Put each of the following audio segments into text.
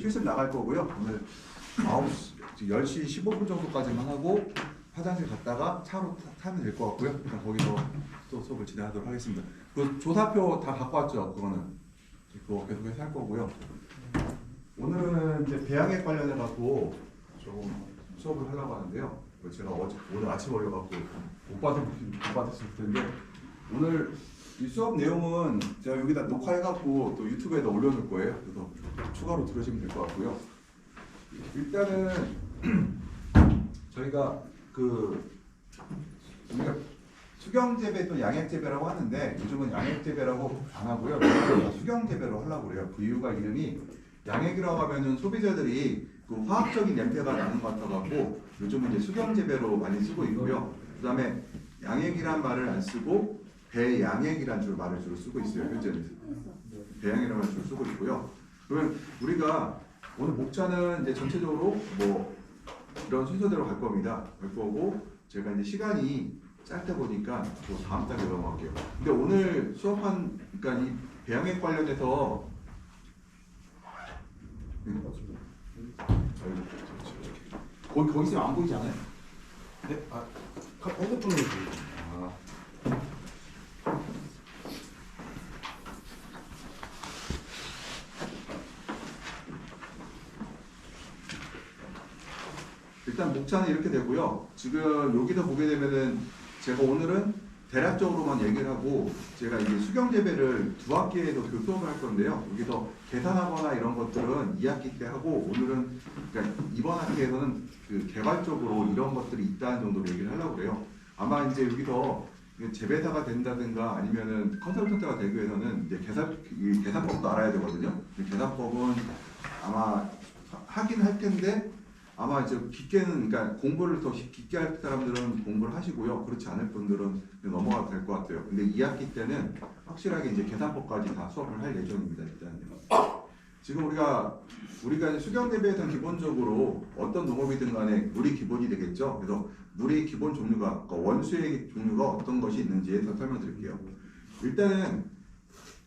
실습 나갈 거고요. 오늘 10시 15분 정도까지만 하고 화장실 갔다가 차로 타면 될 것 같고요. 일단 거기서 또 수업을 진행하도록 하겠습니다. 그 조사표 다 갖고 왔죠? 그거는 그거 계속해서 할 거고요. 오늘은 이제 배양액 관련해 갖고 조금 수업을 하려고 하는데요. 제가 오늘 아침에 올려갖고 못 받았을 텐데 오늘 이 수업 내용은 제가 여기다 녹화해갖고 또 유튜브에다 올려놓을 거예요. 그래서 추가로 들으시면 될 것 같고요. 일단은 저희가 우리가 수경재배 또 양액재배라고 하는데 요즘은 양액재배라고 안 하고요. 수경재배로 하려고 그래요. 그 이유가 이름이 양액이라고 하면은 소비자들이 그 화학적인 냄새가 나는 것 같아갖고 요즘은 이제 수경재배로 많이 쓰고 있고요. 그 다음에 양액이란 말을 안 쓰고 배양액이란 말을 주로 쓰고 있어요. 현재는 배양이라는 말을 주로 쓰고 있고요. 그러면 우리가 오늘 목차는 이제 전체적으로 뭐 이런 순서대로 갈 겁니다. 갈 거고 제가 이제 시간이 짧다 보니까 또 다음 달에 넘어갈게요. 근데 오늘 수업한 그러니까 이 배양액 관련해서 거기 있으면 안 보이지 않아요? 네? 아, 핸드폰으로 보여요. 아. 일단 목차는 이렇게 되고요. 지금 여기서 보게 되면은 제가 오늘은 대략적으로만 얘기를 하고 제가 이제 수경재배를 두 학기에도 수업을 할 건데요. 여기서 계산하거나 이런 것들은 2학기 때 하고 오늘은 그러니까 이번 학기에서는 그 개발적으로 이런 것들이 있다는 정도로 얘기를 하려고 그래요. 아마 이제 여기서 재배사가 된다든가 아니면은 컨설턴트가 되기 위해서는 이제 계산법도 알아야 되거든요. 계산법은 아마 하긴 할 텐데 아마 이제 깊게는 그러니까 공부를 더 깊게 할 사람들은 공부를 하시고요. 그렇지 않을 분들은 넘어가도 될 것 같아요. 근데 2학기 때는 확실하게 이제 계산법까지 다 수업을 할 예정입니다. 일단요. 지금 우리가 이제 수경재배에서는 기본적으로 어떤 농업이든 간에 물이 기본이 되겠죠. 그래서 물의 기본 종류가 그러니까 원수의 종류가 어떤 것이 있는지에서 설명드릴게요. 일단은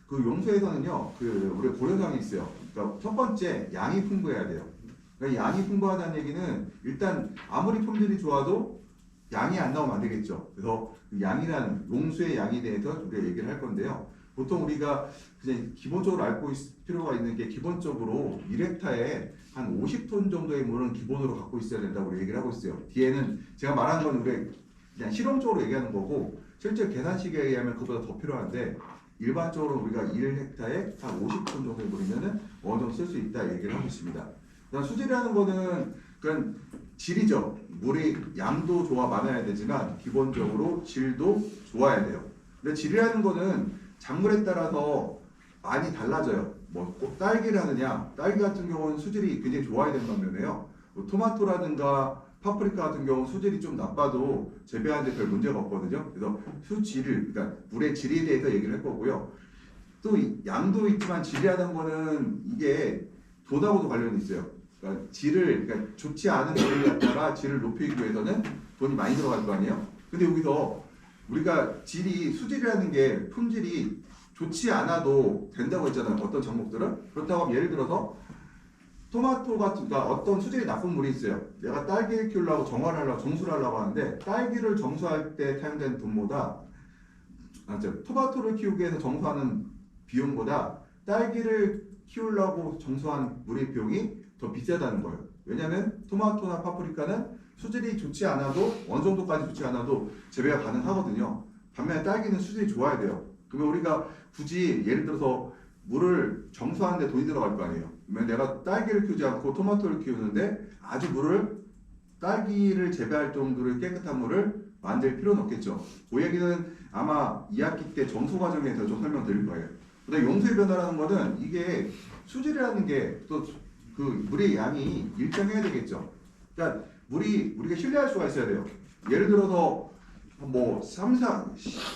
그 용수에서는요, 우리 고려사항이 있어요. 그러니까 첫 번째 양이 풍부해야 돼요. 그러니까 양이 풍부하다는 얘기는 일단 아무리 품질이 좋아도 양이 안 나오면 안 되겠죠. 그래서 양이라는 용수의 양에 대해서 우리가 얘기를 할 건데요. 보통 우리가 그냥 기본적으로 알고 있을 필요가 있는 게 기본적으로 1헥타에 한 50톤 정도의 물은 기본으로 갖고 있어야 된다고 얘기를 하고 있어요. 뒤에는 제가 말하는 건 우리 그냥 실험적으로 얘기하는 거고 실제 계산식에 의하면 그보다 더 필요한데 일반적으로 우리가 1헥타에 한 50톤 정도의 물이면은 어느 정도 쓸 수 있다 얘기를 하고 있습니다. 수질이라는 거는 그냥 질이죠. 물의 양도 좋아 많아야 되지만 기본적으로 질도 좋아야 돼요. 근데 질이라는 거는 작물에 따라서 많이 달라져요. 뭐 딸기를 하느냐, 딸기 같은 경우는 수질이 굉장히 좋아야 되는 반면에요. 뭐 토마토라든가 파프리카 같은 경우 수질이 좀 나빠도 재배하는데 별 문제가 없거든요. 그래서 수질을 그러니까 물의 질에 대해서 얘기를 할 거고요. 또 양도 있지만 질이라는 거는 이게 돈하고도 관련이 있어요. 그러니까 그러니까 좋지 않은 물을 갖다가 질을 높이기 위해서는 돈이 많이 들어갈 거 아니에요. 근데 여기서 우리가 수질이라는 게 품질이 좋지 않아도 된다고 했잖아요. 어떤 종목들은 그렇다고 하면 예를 들어서 토마토 같은 그러니까 어떤 수질이 나쁜 물이 있어요. 내가 딸기를 키우려고 정수를 하려고 하는데 딸기를 정수할 때 사용되는 돈보다 토마토를 키우기 위해서 정수하는 비용보다 딸기를 키우려고 정수한 물의 비용이 더 비싸다는 거예요. 왜냐하면 토마토나 파프리카는 수질이 좋지 않아도 어느 정도까지 좋지 않아도 재배가 가능하거든요. 반면에 딸기는 수질이 좋아야 돼요. 그러면 우리가 굳이 예를 들어서 물을 정수하는데 돈이 들어갈 거 아니에요. 그러면 내가 딸기를 키우지 않고 토마토를 키우는데 아주 딸기를 재배할 정도로 깨끗한 물을 만들 필요는 없겠죠. 그 얘기는 아마 2학기 때 정수 과정에서 좀 설명드릴 거예요. 그다음에 용수의 변화라는 거는 이게 수질이라는 게 또 그 물의 양이 일정해야 되겠죠. 그러니까 우리가 신뢰할 수가 있어야 돼요. 예를 들어서 뭐 3, 4,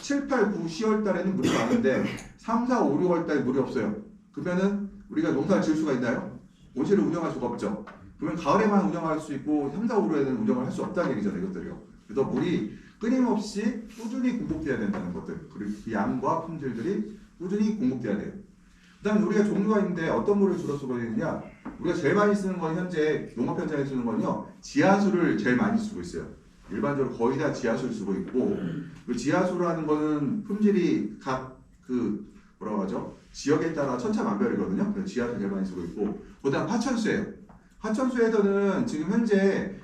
7, 8, 9, 10월 달에는 물이 많은데 3, 4, 5, 6월 달에 물이 없어요. 그러면은 우리가 농사를 지을 수가 있나요? 온실을 운영할 수가 없죠. 그러면 가을에만 운영할 수 있고 3, 4, 5월에는 운영을 할 수 없다는 얘기잖아요. 이것들이요. 그래서 물이 끊임없이 꾸준히 공급돼야 된다는 것들. 그리고 그 양과 품질들이 꾸준히 공급돼야 돼요. 그 다음에 우리가 종류가 있는데 어떤 물을 주로 쓰고 있느냐 우리가 제일 많이 쓰는 건 현재 농업 현장에 쓰는 건요. 지하수를 제일 많이 쓰고 있어요. 일반적으로 거의 다 지하수를 쓰고 있고 그 지하수라는 거는 품질이 각 그 뭐라고 하죠? 지역에 따라 천차만별이거든요. 그래서 지하수 제일 많이 쓰고 있고 그다음 하천수예요. 하천수에서는 지금 현재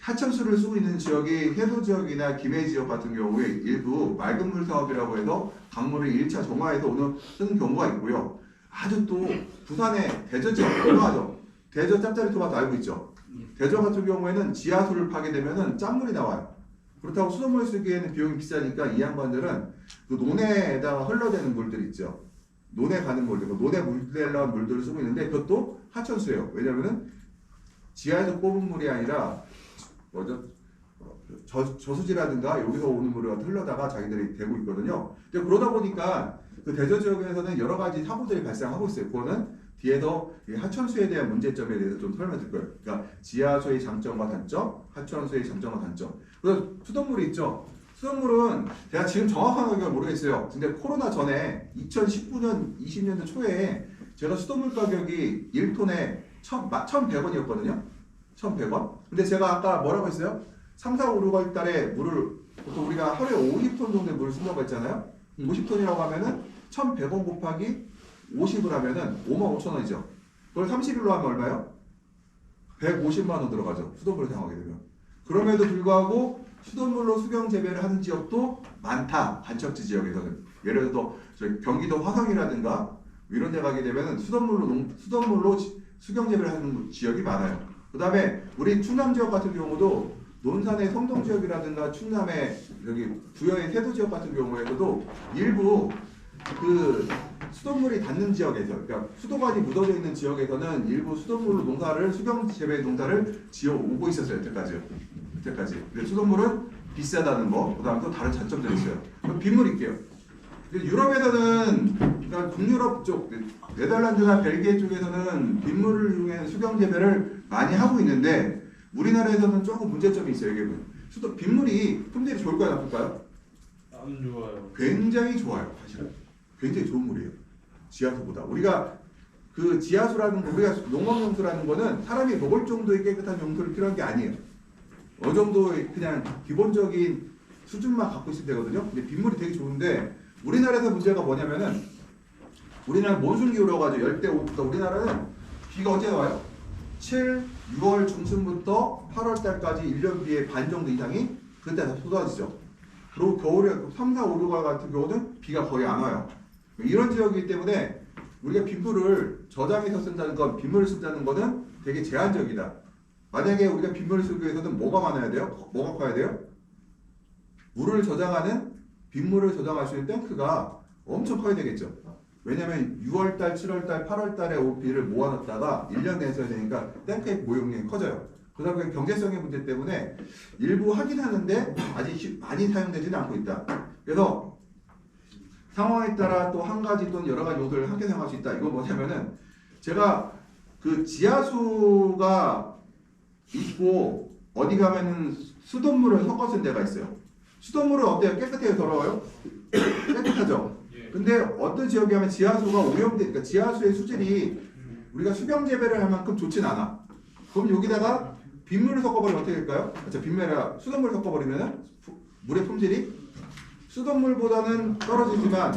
하천수를 쓰고 있는 지역이 해도 지역이나 김해 지역 같은 경우에 일부 맑은 물 사업이라고 해서 강물을 1차 정화해서 오늘 쓰는 경우가 있고요. 아주 또 부산의 대저 지역 유명하죠. 대저 짭짜리 토마토 알고 있죠. 대저 같은 경우에는 지하수를 파게 되면은 짠물이 나와요. 그렇다고 수돗물 쓰기에는 비용이 비싸니까 이 양반들은 그 논에다가 흘러대는 물들 있죠. 논에 가는 물들, 논에 물들라는 물들을 쓰고 있는데 그것도 하천수예요. 왜냐면은 지하에서 뽑은 물이 아니라 뭐죠? 저수지라든가 여기서 오는 물을 흘러다가 자기들이 대고 있거든요. 근데 그러다 보니까 그 대저 지역에서는 여러 가지 사고들이 발생하고 있어요. 그거는 뒤에서 이 하천수에 대한 문제점에 대해서 좀 설명드릴 거예요. 그러니까 지하수의 장점과 단점, 하천수의 장점과 단점. 그래서 수돗물이 있죠. 수돗물은 제가 지금 정확한 가격을 모르겠어요. 근데 코로나 전에 2019년, 20년도 초에 제가 수돗물 가격이 1톤에 1,100원이었거든요. 1,100원. 근데 제가 아까 뭐라고 했어요? 3, 4, 5, 6월 달에 물을 보통 우리가 하루에 50톤 정도의 물을 쓴다고 했잖아요. 50톤이라고 하면은 1,100원 곱하기 50을 하면은 55,000원이죠. 그걸 30일로 하면 얼마요? 150만 원 들어가죠. 수돗물을 사용하게 되면. 그럼에도 불구하고 수돗물로 수경 재배를 하는 지역도 많다. 간척지 지역에서는. 예를 들어 저희 경기도 화성이라든가 이런 데 가게 되면은 수돗물로 수경 재배를 하는 지역이 많아요. 그다음에 우리 충남 지역 같은 경우도 논산의 성동 지역이라든가 충남의 여기 부여의 세도 지역 같은 경우에도 일부 그 수돗물이 닿는 지역에서, 그러니까 수도관이 묻어져 있는 지역에서는 일부 수돗물로 농사를 수경 재배 농사를 지어 오고 있었어요. 여태까지. 근데 수돗물은 비싸다는 거, 그다음 또 다른 장점들이 있어요. 그럼 빗물일게요. 유럽에서는, 그러니까 북유럽 쪽, 네덜란드나 벨기에 쪽에서는 빗물을 이용해 수경 재배를 많이 하고 있는데 우리나라에서는 조금 문제점이 있어요. 이게 빗물이 품질이 좋을까요, 나쁠까요? 안 좋아요. 굉장히 좋아요, 사실은. 굉장히 좋은 물이에요. 지하수보다. 우리가 그 지하수라는 거, 우리가 농업용수라는 거는 사람이 먹을 정도의 깨끗한 용수를 필요한 게 아니에요. 어느 정도의 그냥 기본적인 수준만 갖고 있으면 되거든요. 근데 빗물이 되게 좋은데 우리나라에서 문제가 뭐냐면은 우리나라 몬순 기후라고 하죠. 열대 우리가 우리나라는 비가 언제 와요? 7, 6월 중순부터 8월 달까지 1년 비의 반 정도 이상이 그때 다 쏟아지죠. 그리고 겨울에 3, 4, 5, 6월 같은 경우는 비가 거의 안 와요. 이런 지역이기 때문에 우리가 빗물을 저장해서 쓴다는 건, 빗물을 쓴다는 거는 되게 제한적이다. 만약에 우리가 빗물을 쓰기 위해서는 뭐가 많아야 돼요? 뭐가 커야 돼요? 물을 저장하는, 빗물을 저장할 수 있는 탱크가 엄청 커야 되겠죠. 왜냐면 6월달, 7월달, 8월달에 올 비를 모아놨다가 1년 내에 써야 되니까 탱크의 모용량이 커져요. 그다음에 그 경제성의 문제 때문에 일부 하긴 하는데 아직 많이 사용되지는 않고 있다. 그래서 상황에 따라 또 한 가지 또는 여러 가지 요소를 함께 사용할 수 있다. 이건 뭐냐면은 제가 그 지하수가 있고 어디 가면은 수돗물을 섞어 쓴 데가 있어요. 수돗물은 어때요? 깨끗해요? 더러워요? 깨끗하죠? 근데 어떤 지역에 하면 지하수가 오염돼, 그러니까 지하수의 수질이 우리가 수경 재배를 할 만큼 좋진 않아. 그럼 여기다가 빗물을 섞어버리면 어떻게 될까요? 빗물이라 수돗물을 섞어버리면은 물의 품질이 수돗물보다는 떨어지지만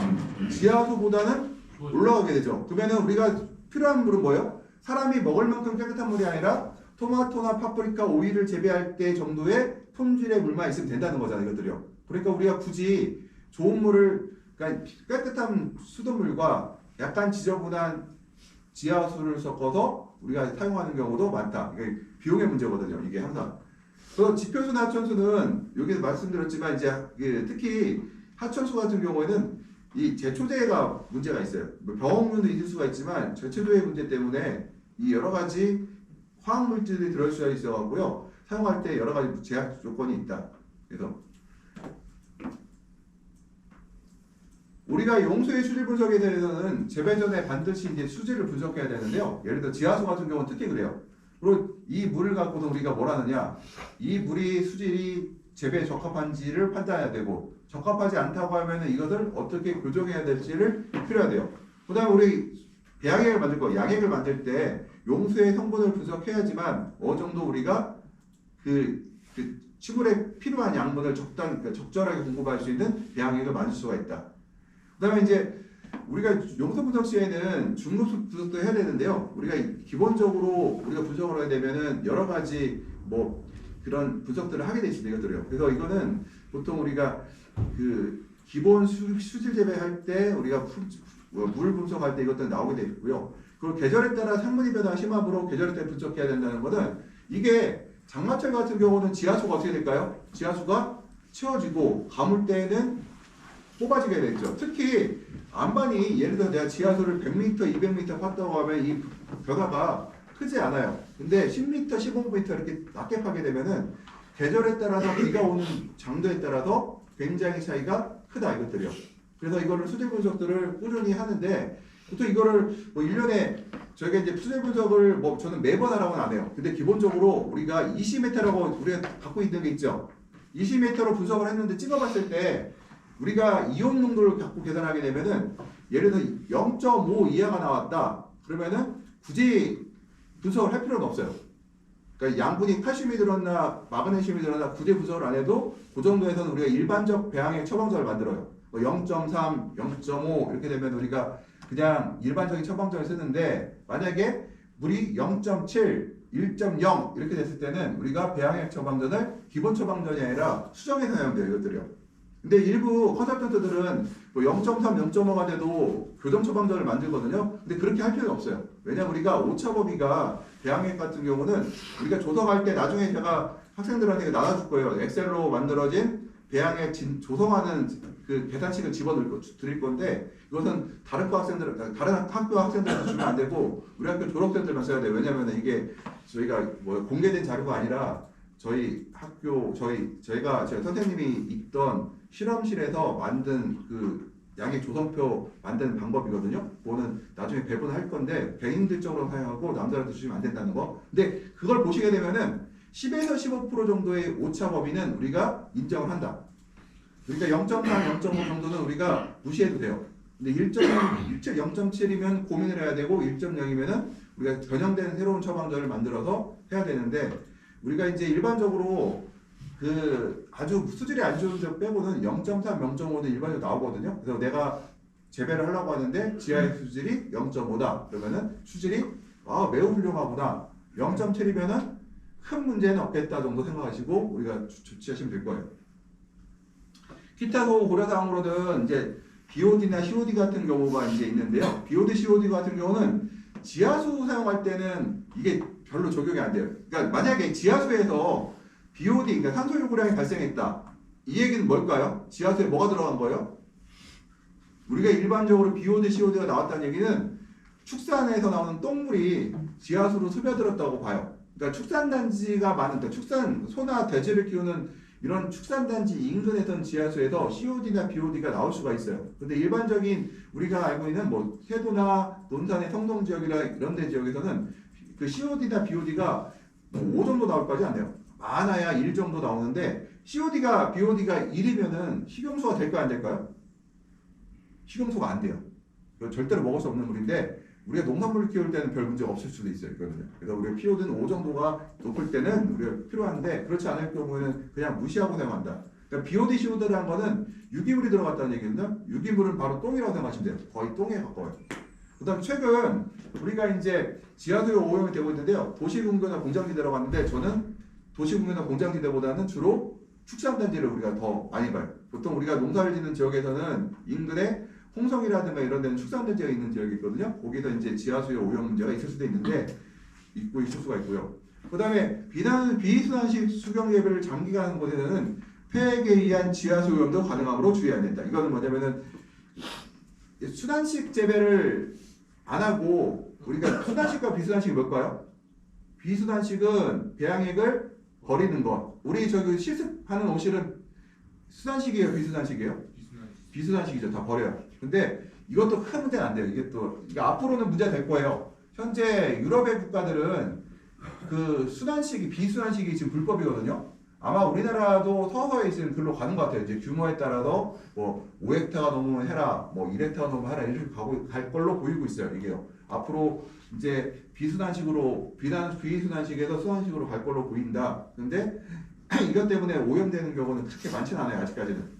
지하수보다는 올라가게 되죠. 그러면은 우리가 필요한 물은 뭐예요? 사람이 먹을 만큼 깨끗한 물이 아니라 토마토나 파프리카, 오이를 재배할 때 정도의 품질의 물만 있으면 된다는 거잖아요, 이것들이요. 그러니까 우리가 굳이 좋은 물을, 그러니까 깨끗한 수돗물과 약간 지저분한 지하수를 섞어서 우리가 사용하는 경우도 많다. 이게 비용의 문제거든요, 이게 항상. 그래서 지표수나 하천수는 여기서 말씀드렸지만 이제 특히 하천수 같은 경우에는 이 제초제가 문제가 있어요. 병원균도 있을 수가 있지만 제초제의 문제 때문에 이 여러 가지 화학 물질이 들어올 수가 있어갖고요. 사용할 때 여러 가지 제약 조건이 있다. 그래서 우리가 용수의 수질 분석에 대해서는 재배 전에 반드시 이제 수질을 분석해야 되는데요. 예를 들어 지하수 같은 경우는 특히 그래요. 그리고 이 물을 갖고서 우리가 뭘 하느냐, 이 물이 수질이 재배에 적합한지를 판단해야 되고, 적합하지 않다고 하면은 이것을 어떻게 교정해야 될지를 필요해야 돼요. 그 다음에 우리 배양액을 만들 거, 양액을 만들 때 용수의 성분을 분석해야지만 어느 정도 우리가 그 식물에 필요한 양분을 그러니까 적절하게 공급할 수 있는 배양액을 만들 수가 있다. 그다음에 이제 우리가 용수 분석 시에는 중립 분석도 해야 되는데요. 우리가 기본적으로 우리가 분석을 하게 되면은 여러 가지 뭐 그런 분석들을 하게 돼 있습니다. 이것들이요. 그래서 이거는 보통 우리가 그 기본 수질 재배할 때 우리가 물 분석할 때 이것들 나오게 돼 있고요. 그리고 계절에 따라 상분이 변화가 심하므로 계절에 따라 분석해야 된다는 것은 이게 장마철 같은 경우는 지하수가 어떻게 될까요? 지하수가 채워지고 가물 때에는 뽑아지게 되죠. 특히 안반이 예를 들어 내가 지하수를 100m, 200m 팠다고 하면 이 변화가 크지 않아요. 근데 10m, 15m 이렇게 낮게 파게 되면은 계절에 따라서 비가 오는 장도에 따라서 굉장히 차이가 크다 이것들이요. 그래서 이거를 수질 분석들을 꾸준히 하는데 보통 이거를 뭐 1년에 저희가 이제 수질 분석을 뭐 저는 매번 하라고는 안 해요. 근데 기본적으로 우리가 20m라고 우리가 갖고 있는 게 있죠. 20m로 분석을 했는데 찍어봤을 때 우리가 이온 농도를 갖고 계산하게 되면은 예를 들어 0.5 이하가 나왔다. 그러면은 굳이 분석을 할 필요는 없어요. 그러니까 양분이 칼슘이 들었나 마그네슘이 들었나 굳이 분석을 안 해도 그 정도에서는 우리가 일반적 배양액 처방전을 만들어요. 0.3, 0.5 이렇게 되면 우리가 그냥 일반적인 처방전을 쓰는데 만약에 물이 0.7, 1.0 이렇게 됐을 때는 우리가 배양액 처방전을 기본 처방전이 아니라 수정해서 사용돼요. 이것들이요. 근데 일부 컨설턴트들은 뭐 0.3, 0.5가 돼도 교정 처방전을 만들거든요. 근데 그렇게 할 필요는 없어요. 왜냐면 우리가 오차범위가 배양액 같은 경우는 우리가 조성할 때 나중에 제가 학생들한테 나눠줄 거예요. 엑셀로 만들어진 배양액 조성하는 그 계산식을 집어드릴 건데 이것은 다른 학교 학생들한테 주면 안 되고 우리 학교 졸업생들만 써야 돼요. 왜냐면 이게 저희가 뭐 공개된 자료가 아니라 저희 학교 제가 선생님이 있던 실험실에서 만든 그 양액 조성표 만드는 방법이거든요. 그거는 나중에 배분할 건데 개인들적으로 사용하고 남들한테 주시면 안 된다는 거. 근데 그걸 보시게 되면은 10에서 15% 정도의 오차 범위는 우리가 인정을 한다. 그러니까 0.3, 0.5 정도는 우리가 무시해도 돼요. 근데 0.7이면 고민을 해야 되고 1.0이면은 우리가 변형된 새로운 처방전을 만들어서 해야 되는데 우리가 이제 일반적으로 그 아주 수질이 안 좋은 데 빼고는 0.3, 0.5는 일반적으로 나오거든요. 그래서 내가 재배를 하려고 하는데 지하의 수질이 0.5다. 그러면은 수질이 매우 훌륭하구나. 0.7이면은 큰 문제는 없겠다 정도 생각하시고 우리가 조치하시면 될 거예요. 기타 고려사항으로는 이제 BOD나 COD 같은 경우가 이제 있는데요. BOD, COD 같은 경우는 지하수 사용할 때는 이게 별로 적용이 안 돼요. 그러니까 만약에 지하수에서 BOD, 그러니까 산소 요구량이 발생했다. 이 얘기는 뭘까요? 지하수에 뭐가 들어간 거예요? 우리가 일반적으로 BOD, COD가 나왔다는 얘기는 축산에서 나오는 똥물이 지하수로 스며들었다고 봐요. 그러니까 축산단지가 많은, 그러니까 소나 돼지를 키우는 이런 축산단지 인근에선 지하수에서 COD나 BOD가 나올 수가 있어요. 근데 일반적인 우리가 알고 있는 뭐 세도나 논산의 성동 지역이나 이런 데 지역에서는 그 COD나 BOD가 5 정도 나올까지 안 돼요. 많아야 1 정도 나오는데 COD가 BOD가 1이면은 식용수가 될까요? 안 될까요? 식용수가 안 돼요. 절대로 먹을 수 없는 물인데 우리가 농산물을 키울 때는 별 문제가 없을 수도 있어요. 그래서 우리가 POD는 5 정도가 높을 때는 우리가 필요한데 그렇지 않을 경우에는 그냥 무시하고 사용한다. 그러니까 BOD, COD라는 거는 유기물이 들어갔다는 얘기입니다. 유기물은 바로 똥이라고 생각하시면 돼요. 거의 똥에 가까워요. 그 다음 최근 우리가 이제 지하수에 오염이 되고 있는데요. 도시공교나 공장지대라고 하는데 저는 도시공교나 공장지대보다는 주로 축산단지를 우리가 더 많이 봐요. 보통 우리가 농사를 짓는 지역에서는 인근에 홍성이라든가 이런 데는 축산단지가 있는 지역이 있거든요. 거기서 이제 지하수의 오염 문제가 있을 수도 있는데 있을 수가 있고요. 그 다음에 비순환식 수경 재배를 장기간 하는 곳에서는 폐액에 의한 지하수 오염도 가능하므로 주의해야 된다. 이거는 뭐냐면은 순환식 재배를 안 하고 우리가 순환식과 비순환식이 뭘까요? 비순환식은 배양액을 버리는 것. 우리 저기 실습하는 오실은 순환식이에요, 비순환식이에요? 비순환식이죠. 다 버려요. 근데 이것도 큰 문제는 안 돼요. 이게 앞으로는 문제가 될 거예요. 현재 유럽의 국가들은 그 순환식이 비순환식이 지금 불법이거든요. 아마 우리나라도 서서히 지금 글로 가는 것 같아요. 이제 규모에 따라서 뭐 5헥타가 넘으면 해라, 뭐 1헥타가 넘으면 해라 이렇게 갈 걸로 보이고 있어요. 이게요. 앞으로 이제 비순환식에서 순환식으로 갈 걸로 보인다. 근데 이것 때문에 오염되는 경우는 그렇게 많지는 않아요. 아직까지는.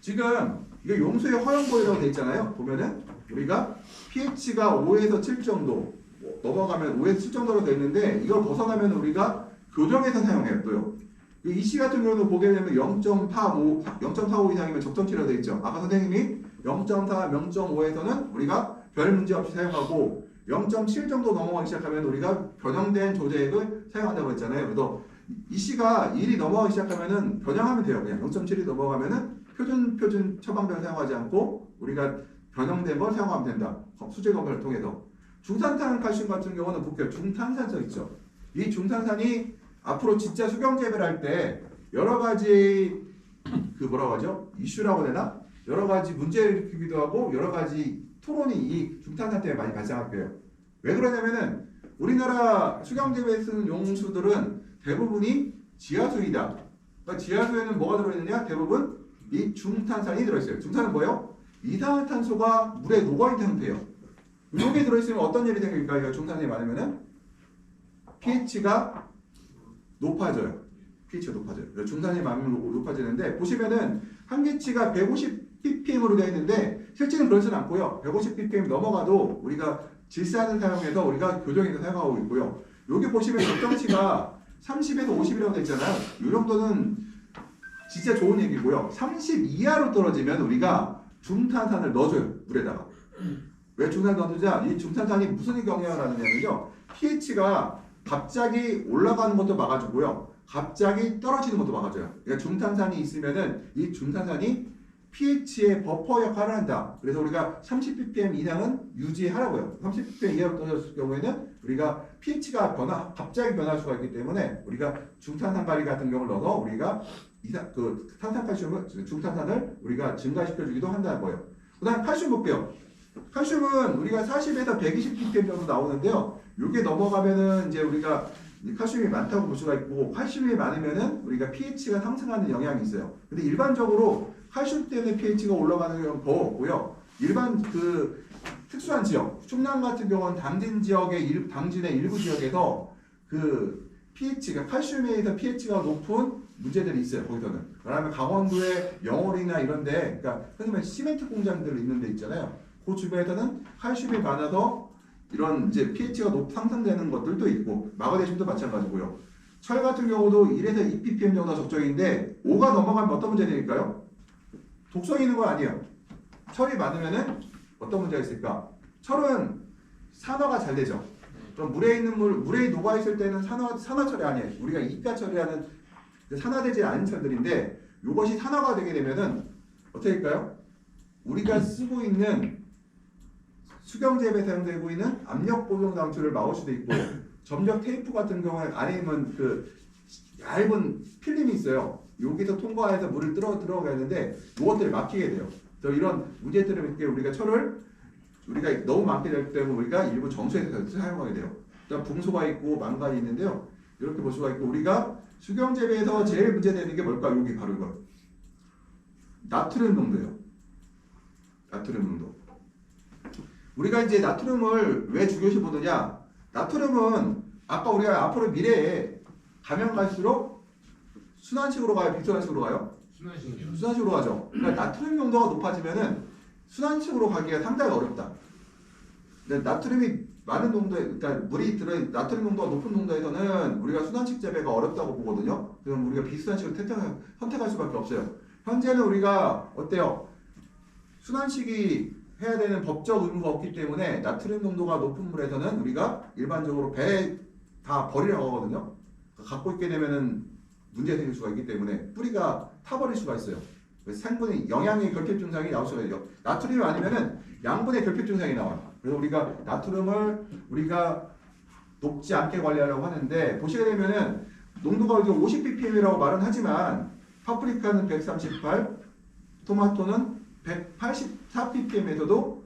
지금 이게 용수의 허용보이라고 돼 있잖아요. 보면은 우리가 pH가 5에서 7 정도 넘어가면 5에서 7 정도로 돼 있는데 이걸 벗어나면 우리가 교정해서 사용해요. 또요. 이 씨 같은 경우는 보게 되면 0.45 이상이면 적정치라고 돼 있죠. 아까 선생님이 0.4, 0.5에서는 우리가 별 문제 없이 사용하고 0.7 정도 넘어가기 시작하면 우리가 변형된 조제액을 사용한다고 했잖아요. 그래서 이 씨가 1이 넘어가기 시작하면은 변형하면 돼요. 그냥 0.7이 넘어가면은 표준 처방전을 사용하지 않고 우리가 변형된 걸 사용하면 된다. 수제 검사를 통해서. 중탄산 칼슘 같은 경우는 볼게요. 중탄산성 있죠. 이 중탄산이 앞으로 진짜 수경 재배를 할 때 여러 가지 뭐라고 하죠? 이슈라고 해야 되나? 여러 가지 문제를 일으키기도 하고 여러 가지 토론이 이 중탄산 때문에 많이 발생할 거예요. 왜 그러냐면은 우리나라 수경 재배에 쓰는 용수들은 대부분이 지하수이다. 그러니까 지하수에는 뭐가 들어있느냐? 대부분 이 중탄산이 들어있어요. 중탄은 뭐예요? 이산화탄소가 물에 녹아있는 상태예요. 이게 들어있으면 어떤 일이 생길까요? 중탄이 많으면은 pH가 높아져요. pH가 높아져요. 중탄이 많으면 높아지는데 보시면은 한계치가 150 ppm으로 되어 있는데 실제는 그렇지는 않고요. 150 ppm 넘어가도 우리가 질산을 사용해서 우리가 교정해서 사용하고 있고요. 여기 보시면 적정치가 30에서 50이라고 되어 있잖아요. 이 정도는 진짜 좋은 얘기고요. 30 이하로 떨어지면 우리가 중탄산을 넣어줘요. 물에다가. 왜 중탄산 넣어주자? 이 중탄산이 무슨 영향을 하느냐면요. pH가 갑자기 올라가는 것도 막아주고요. 갑자기 떨어지는 것도 막아줘요. 그러니까 중탄산이 있으면은 이 중탄산이 pH의 버퍼 역할을 한다. 그래서 우리가 30ppm 이상은 유지하라고요. 30ppm 이하로 떨어졌을 경우에는 우리가 pH가 갑자기 변할 수가 있기 때문에 우리가 중탄산가리 같은 경우를 넣어서 우리가 탄산칼슘을 중탄산을 우리가 증가시켜주기도 한다는 거예요. 그 다음 칼슘 볼게요. 칼슘은 우리가 40에서 120ppm 정도 나오는데요. 이게 넘어가면은 이제 우리가 칼슘이 많다고 볼 수가 있고 칼슘이 많으면은 우리가 pH가 상승하는 영향이 있어요. 근데 일반적으로 칼슘 때문에 pH가 올라가는 경우는 더 없고요. 일반 특수한 지역, 충남 같은 경우는 당진의 일부 지역에서 pH가 칼슘에 의해서 pH가 높은 문제들이 있어요. 거기서는. 그다음에 강원도의 영월이나 이런데, 그러니까 흔히 말해 시멘트 공장들 있는 데 있잖아요. 그 주변에서는 칼슘이 많아서 이런 이제 pH가 상승되는 것들도 있고 마그네슘도 마찬가지고요. 철 같은 경우도 1에서 2ppm 정도가 적정인데 5가 넘어가면 어떤 문제가 생길까요? 독성이 있는 건 아니에요. 철이 많으면은 어떤 문제가 있을까? 철은 산화가 잘 되죠. 그럼 물에 녹아 있을 때는 산화철이 아니에요. 우리가 이가철이라는 산화되지 않은 철들인데 이것이 산화가 되게 되면은 어떻게 될까요? 우리가 쓰고 있는 수경재배에 사용되고 있는 압력 보존 장치를 막을 수도 있고 점적 테이프 같은 경우에 안에 있는 얇은 필름이 있어요. 여기서 통과해서 물을 들어가야 하는데 이것들을 막히게 돼요. 그래서 이런 문제들을 있게 우리가 철을 우리가 너무 많게 될 때는 우리가 일부 정수해서 사용하게 돼요. 그다음 붕소가 있고 망간이 있는데요. 이렇게 볼 수가 있고 우리가 수경재배에서 제일 문제되는 게 뭘까? 여기 바로 이거. 나트륨 농도예요. 나트륨 농도. 우리가 이제 나트륨을 왜 중요시 보느냐? 나트륨은 아까 우리가 앞으로 미래에 가면 갈수록 순환식으로 가요? 비순환식으로 가요? 순환식이요. 순환식으로 가죠. 그러니까 나트륨 농도가 높아지면은 순환식으로 가기가 상당히 어렵다. 근데 나트륨이 많은 농도에, 그러니까 나트륨 농도가 높은 농도에서는 우리가 순환식 재배가 어렵다고 보거든요. 그럼 우리가 비순환식을 선택할 수밖에 없어요. 현재는 우리가 어때요? 순환식이 해야 되는 법적 의무가 없기 때문에 나트륨 농도가 높은 물에서는 우리가 일반적으로 배에 다 버리라고 하거든요. 갖고 있게 되면은 문제 생길 수가 있기 때문에 뿌리가 타버릴 수가 있어요. 생분의 영양의 결핍 증상이 나올 수가 있죠. 나트륨이 아니면은 양분의 결핍 증상이 나와요. 그래서 우리가 나트륨을 우리가 높지 않게 관리하려고 하는데 보시게 되면은 농도가 50ppm이라고 말은 하지만 파프리카는 138, 토마토는 184ppm에서도